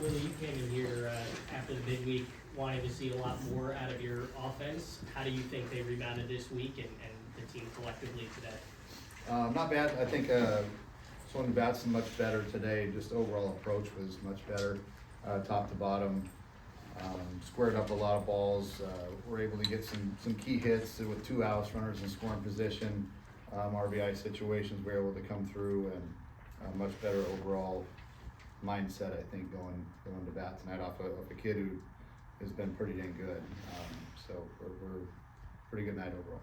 Willie, you came in here after the big week wanting to see a lot more out of your offense. How do you think they rebounded this week and the team collectively today? Not bad. I think swinging the bats much better today. Just overall approach was much better, top to bottom. Squared up a lot of balls. We're able to get some key hits with 2 outs, runners in scoring position. RBI situations we're able to come through, and much better overall mindset, I think, going to bat tonight off a kid who has been pretty dang good. So we're pretty good night overall.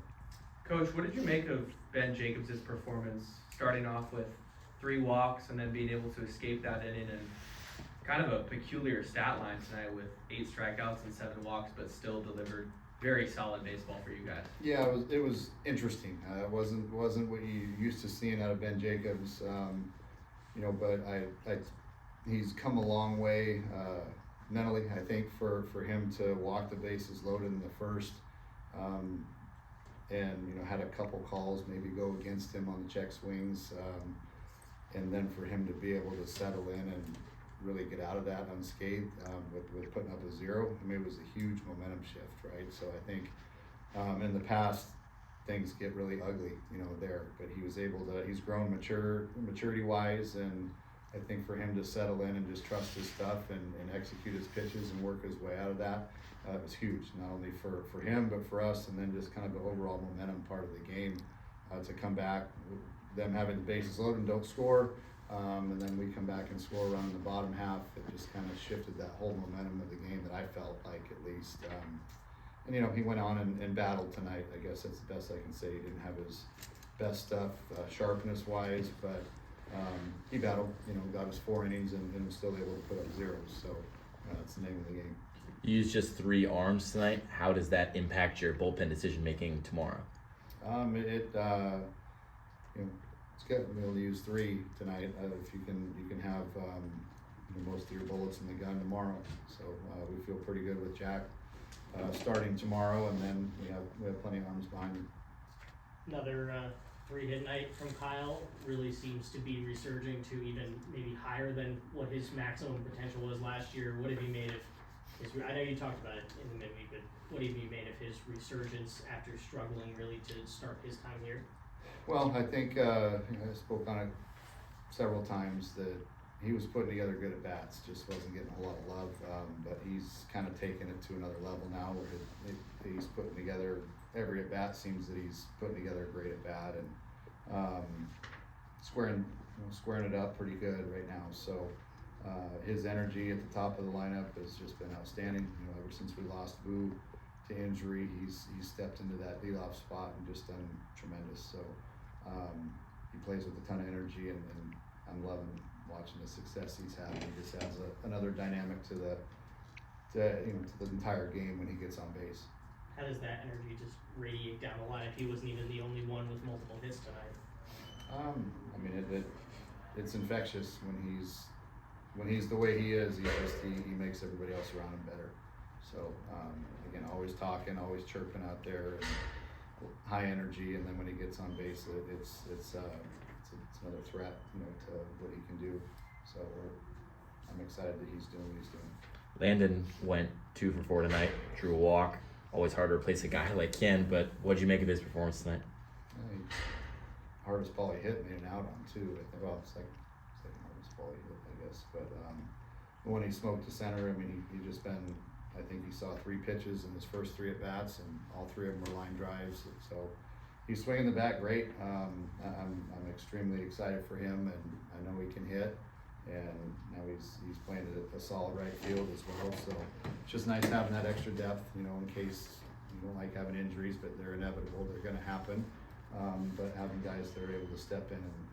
Coach, what did you make of Ben Jacobs' performance, starting off with 3 walks and then being able to escape that inning, and kind of a peculiar stat line tonight with 8 strikeouts and 7 walks, but still delivered very solid baseball for you guys? Yeah, it was interesting. It wasn't what you used to seeing out of Ben Jacobs, but he's come a long way mentally. I think for him to walk the bases loaded in the first, and had a couple calls maybe go against him on the check swings, and then for him to be able to settle in and really get out of that unscathed with putting up a 0. I mean, it was a huge momentum shift, right? So I think in the past things get really ugly, there, but he was able to. He's grown maturity wise, and I think for him to settle in and just trust his stuff and execute his pitches and work his way out of that, it was huge, not only for him, but for us, and then just kind of the overall momentum part of the game, to come back, them having the bases loaded and don't score, and then we come back and score around in the bottom half. It just kind of shifted that whole momentum of the game that I felt like, at least. And he went on and battled tonight. I guess that's the best I can say. He didn't have his best stuff sharpness wise, but he battled, got his 4 innings and was still able to put up 0s. So that's the name of the game. You used just 3 arms tonight. How does that impact your bullpen decision making tomorrow? It's good to be able to use 3 tonight. If you can have most of your bullets in the gun tomorrow. So we feel pretty good with Jack starting tomorrow, and then we have plenty of arms behind him. Another 3-hit night from Kyle. Really seems to be resurging to even maybe higher than what his maximum potential was last year. What have you made of his? I know you talked about it in the midweek, but what have you made of his resurgence after struggling really to start his time here? Well, I think I spoke on it several times that he was putting together good at bats, just wasn't getting a whole lot of love. But he's kind of taken it to another level now, where he's putting together every at bat. Seems that he's putting together a great at bat and squaring it up pretty good right now. So his energy at the top of the lineup has just been outstanding. Ever since we lost Boo to injury, he's stepped into that leadoff spot and just done tremendous. So he plays with a ton of energy, and I'm loving watching the success he's having. He just adds another dynamic to the entire game when he gets on base. How does that energy just radiate down the line if he wasn't even the only one with multiple hits tonight? It's infectious when he's the way he is. He makes everybody else around him better. So again, always talking, always chirping out there, and high energy. And then when he gets on base, it's another threat, to what he can do. So I'm excited that he's doing what he's doing. Landon went 2 for 4 tonight, drew a walk. Always hard to replace a guy like Ken, but what did you make of his performance tonight? Hardest ball he hit, made an out on too. I think, second hardest ball he hit, I guess. But the one he smoked to center, he just been. I think he saw 3 pitches in his first 3 at bats, and all 3 of them were line drives. So he's swinging the bat great. I'm extremely excited for him, and I know he can hit. And now he's playing at a solid right field as well. So it's just nice having that extra depth, in case you don't like having injuries, but they're inevitable. They're going to happen. But having guys that are able to step in and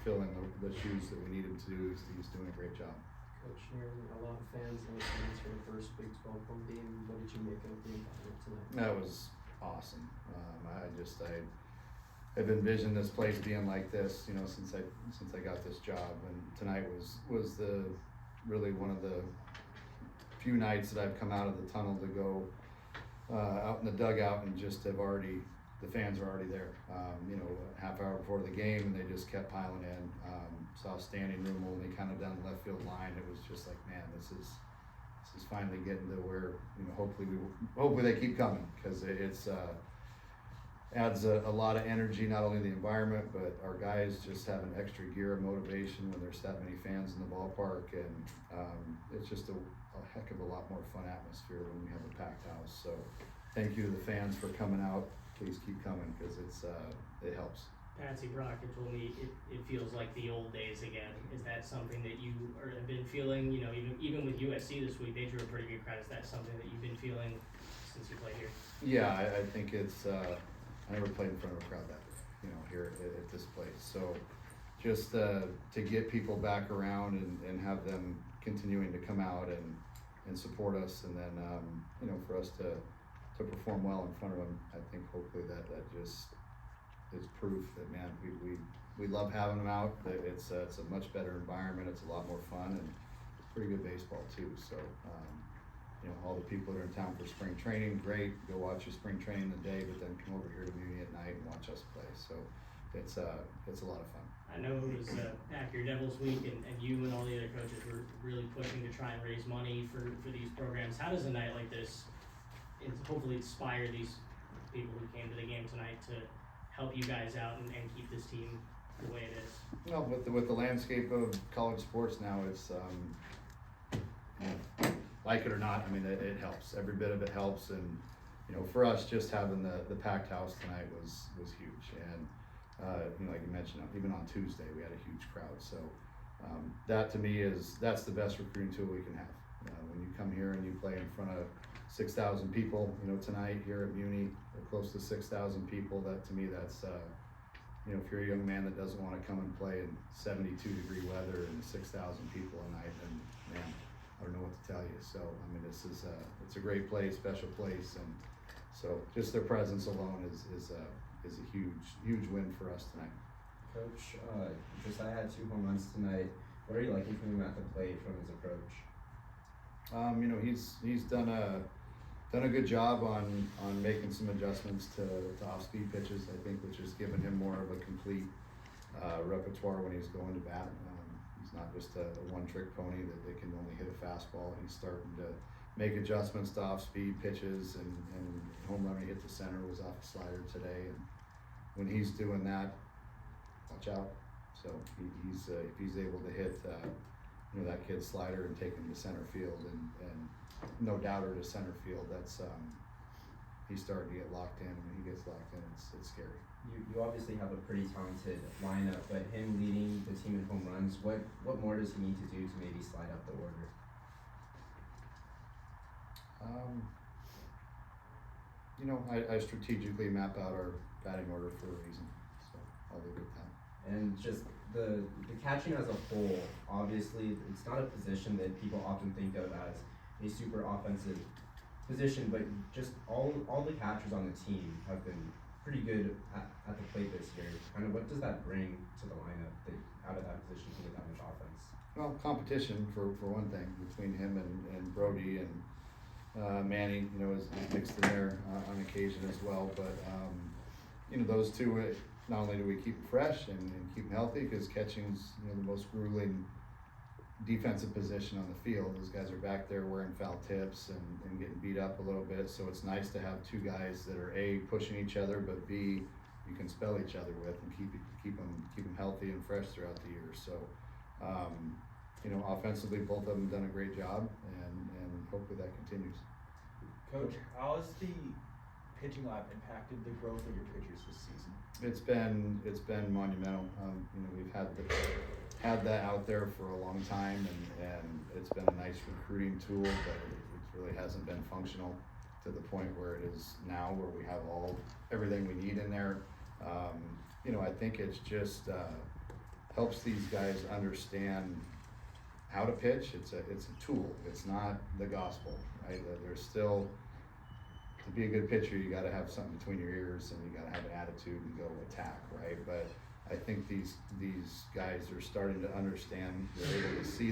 fill in the shoes that we need him to do, he's doing a great job. Coach, a lot of fans listening for the first Big 12 home game. What did you make of the environment tonight? That was awesome. I've envisioned this place being like this, since I got this job, and tonight was really one of the few nights that I've come out of the tunnel to go out in the dugout and just have already the fans are already there. You know, a half hour before the game, and they just kept piling in. Saw standing room only kind of down the left field line. It was just like, man, this is finally getting to where, you know, hopefully they keep coming, because it's adds a lot of energy, not only in the environment, but our guys just have an extra gear of motivation when there's that many fans in the ballpark, and it's just a heck of a lot more fun atmosphere when we have a packed house. So thank you to the fans for coming out. Please keep coming, because it helps. Patsy Brockett told me it feels like the old days again. Is that something that you have been feeling? You know, even with USC this week, they drew a pretty good crowd. Is that something that you've been feeling since you played here? Yeah, I think it's. I never played in front of a crowd that big, you know, here at this place. So just to get people back around and have them continuing to come out and support us, and then you know, for us to perform well in front of them, I think hopefully that just is proof that, man, we love having them out. It's a much better environment. It's a lot more fun, and pretty good baseball too. So you know, all the people that are in town for spring training, great. Go watch your spring training today, but then come over here to Muni at night and watch us play. So it's a lot of fun. I know it was back your Devils week, and you and all the other coaches were really pushing to try and raise money for these programs. How does a night like this hopefully inspire these people who came to the game tonight to help you guys out and keep this team the way it is? Well, with the landscape of college sports now, it's you know, like it or not, I mean, it helps. Every bit of it helps, and you know, for us, just having the packed house tonight was huge. And you know, like you mentioned, even on Tuesday, we had a huge crowd. So that to me that's the best recruiting tool we can have. When you come here and you play in front of 6,000 people, you know, tonight here at Muni, or close to 6,000 people, that to me, that's you know, if you're a young man that doesn't want to come and play in 72-degree weather and 6,000 people a night, then man, I don't know what to tell you. So I mean, this is it's a great place, special place, and so just their presence alone is a huge win for us tonight. Coach, Josiah had 2 home runs tonight. What are you liking from him at the plate, from his approach? You know, he's done a good job on making some adjustments to off-speed pitches, I think, which has given him more of a complete repertoire when he's going to bat. He's not just a one-trick pony that they can only hit a fastball. He's starting to make adjustments to off-speed pitches, and home run he hit the center was off a slider today. And when he's doing that, watch out. So if he's able to hit you know, that kid's slider and take him to center field, and no doubter to center field, that's he's starting to get locked in. When he gets locked in, it's scary. You obviously have a pretty talented lineup, but him leading the team in home runs, what more does he need to do to maybe slide up the order? You know, I strategically map out our batting order for a reason, so I'll leave it at that. And just the catching as a whole, obviously it's not a position that people often think of as a super offensive position, but just all the catchers on the team have been pretty good at the plate this year. Kind of what does that bring to the lineup, that out of that position to get that much offense? Well, competition for one thing between him and Brody, and Manny, you know, is mixed in there on occasion as well. But you know, those two, not only do we keep them fresh and keep them healthy, because catching's, you know, the most grueling defensive position on the field. Those guys are back there wearing foul tips and getting beat up a little bit. So it's nice to have 2 guys that are A, pushing each other, but B, you can spell each other with and keep them healthy and fresh throughout the year. So you know, offensively, both of them done a great job, and hopefully that continues. Coach, how has the pitching lab impacted the growth of your pitchers this season? It's been monumental. You know, we've had that out there for a long time, and it's been a nice recruiting tool, but it really hasn't been functional to the point where it is now, where we have everything we need in there. You know, I think it's just helps these guys understand how to pitch. It's a tool. It's not the gospel, right? There's still, to be a good pitcher, you got to have something between your ears, and you got to have an attitude and go attack, right? But I think these guys are starting to understand. They're able to see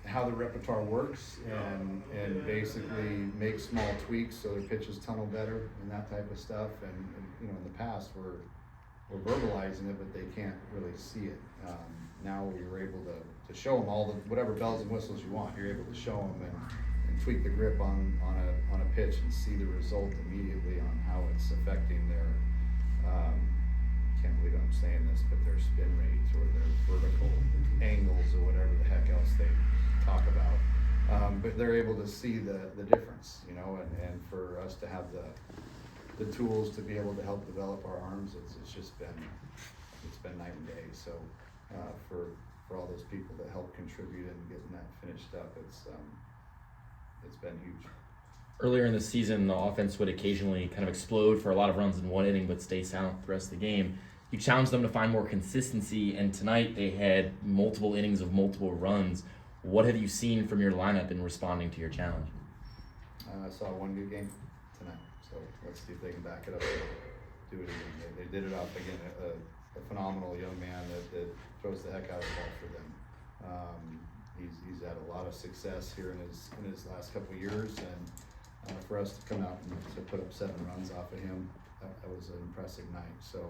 how the repertoire works and basically make small tweaks so their pitches tunnel better and that type of stuff. And you know, in the past we're verbalizing it, but they can't really see it. Now you're able to show them all the whatever bells and whistles you want. You're able to show them and tweak the grip on a pitch and see the result immediately on how it's affecting their. Can't believe I'm saying this, but their spin rates or their vertical angles or whatever the heck else they talk about. But they're able to see the difference, you know, and for us to have the tools to be able to help develop our arms, it's just been night and day. So for all those people that help contribute in getting that finished up, it's been huge. Earlier in the season, the offense would occasionally kind of explode for a lot of runs in one inning, but stay silent the rest of the game. You challenged them to find more consistency, and tonight they had multiple innings of multiple runs. What have you seen from your lineup in responding to your challenge? I saw one good game tonight, so let's see if they can back it up and do it again. They did it off again, a phenomenal young man that throws the heck out of the ball for them. He's had a lot of success here in his last couple of years, and for us to come out and to put up 7 runs off of him, that was an impressive night. So,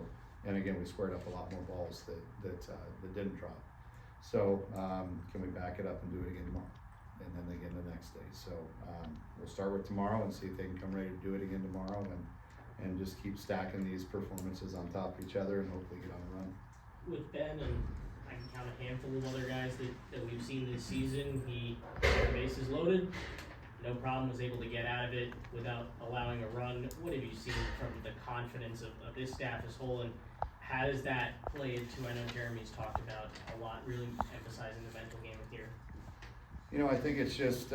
and again, we squared up a lot more balls that didn't drop. So can we back it up and do it again tomorrow? And then again the next day. So we'll start with tomorrow and see if they can come ready to do it again tomorrow and just keep stacking these performances on top of each other and hopefully get on the run. With Ben, and I can count a handful of other guys that we've seen this season, he had the bases loaded, no problem, was able to get out of it without allowing a run. What have you seen from the confidence of this staff as a whole, and how does that play into, I know Jeremy's talked about a lot, really emphasizing the mental game with here? You know, I think it's just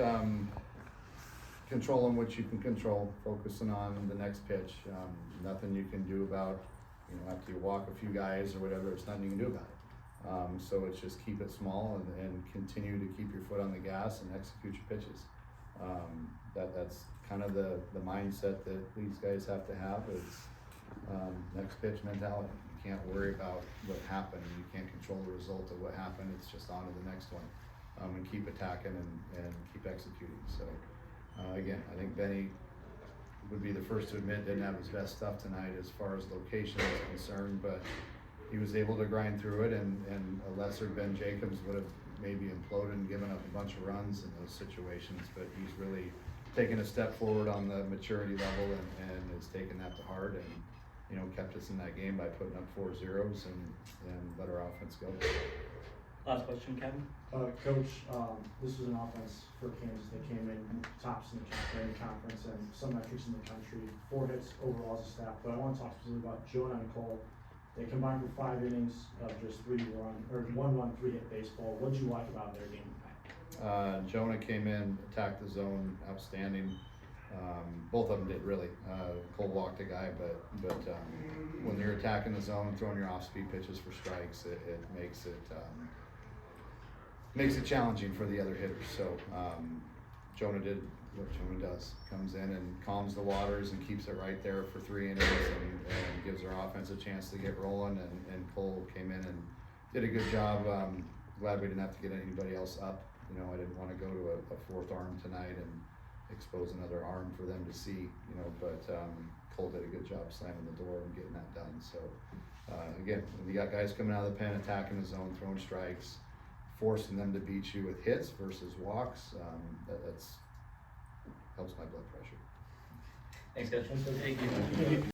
controlling what you can control, focusing on the next pitch. Nothing you can do about, you know, after you walk a few guys or whatever, there's nothing you can do about it. So it's just keep it small and continue to keep your foot on the gas and execute your pitches. That's kind of the mindset that these guys have to have is next pitch mentality. You can't worry about what happened. You can't control the result of what happened. It's just on to the next one. And keep attacking and keep executing. So again, I think Benny would be the first to admit didn't have his best stuff tonight as far as location is concerned, but he was able to grind through it, and a lesser Ben Jacobs would have maybe imploded and given up a bunch of runs in those situations, but he's really taken a step forward on the maturity level and has taken that to heart and, you know, kept us in that game by putting up 4 zeros and let our offense go. Last question, Kevin. Coach, this was an offense for Kansas that came in tops in the conference and some metrics in the country, 4 hits overall as a staff. But I want to talk specifically about Jonah and Cole. They combined for 5 innings of just 1 run, 3 hit baseball. What did you like about their game tonight? Jonah came in, attacked the zone, outstanding. Both of them did really. Cole walked a guy, but when you're attacking the zone, throwing your off-speed pitches for strikes, it makes it challenging for the other hitters. So Jonah did what Jonah does, comes in and calms the waters and keeps it right there for 3 innings and gives our offense a chance to get rolling. And Cole came in and did a good job. Glad we didn't have to get anybody else up. You know, I didn't want to go to a 4th arm tonight and expose another arm for them to see, you know, but Cole did a good job slamming the door and getting that done. So again, when you got guys coming out of the pen, attacking the zone, throwing strikes, forcing them to beat you with hits versus walks, that's helps my blood pressure. Thanks, Coach. Thank you.